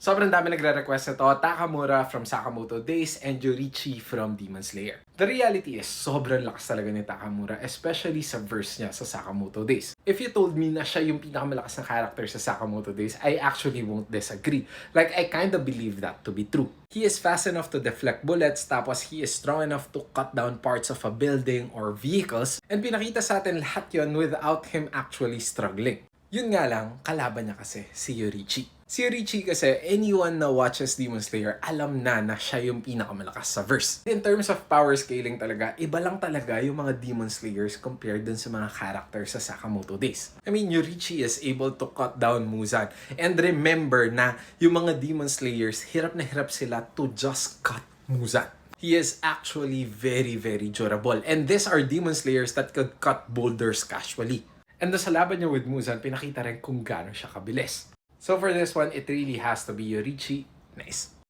Sobrang dami nagre-request nito, Takamura from Sakamoto Days and Yoriichi from Demon Slayer. The reality is, sobrang lakas talaga ni Takamura, especially sa verse niya sa Sakamoto Days. If you told me na siya yung pinakamalakas na character sa Sakamoto Days, I actually won't disagree. Like, I kinda believe that to be true. He is fast enough to deflect bullets, tapos he is strong enough to cut down parts of a building or vehicles, and pinakita sa atin lahat yon without him actually struggling. Yun nga lang, kalaban niya kasi si Yoriichi. Si Yoriichi kasi, anyone na watches Demon Slayer, alam na siya yung pinakamalakas sa verse. In terms of power scaling talaga, iba lang talaga yung mga Demon Slayers compared dun sa mga characters sa Sakamoto Days. I mean, Yoriichi is able to cut down Muzan. And remember na yung mga Demon Slayers, hirap na hirap sila to just cut Muzan. He is actually very, very durable. And these are Demon Slayers that could cut boulders casually. And sa laban niya with Muzan, pinakita rin kung gaano siya kabilis. So for this one, it really has to be Yoriichi. Nice.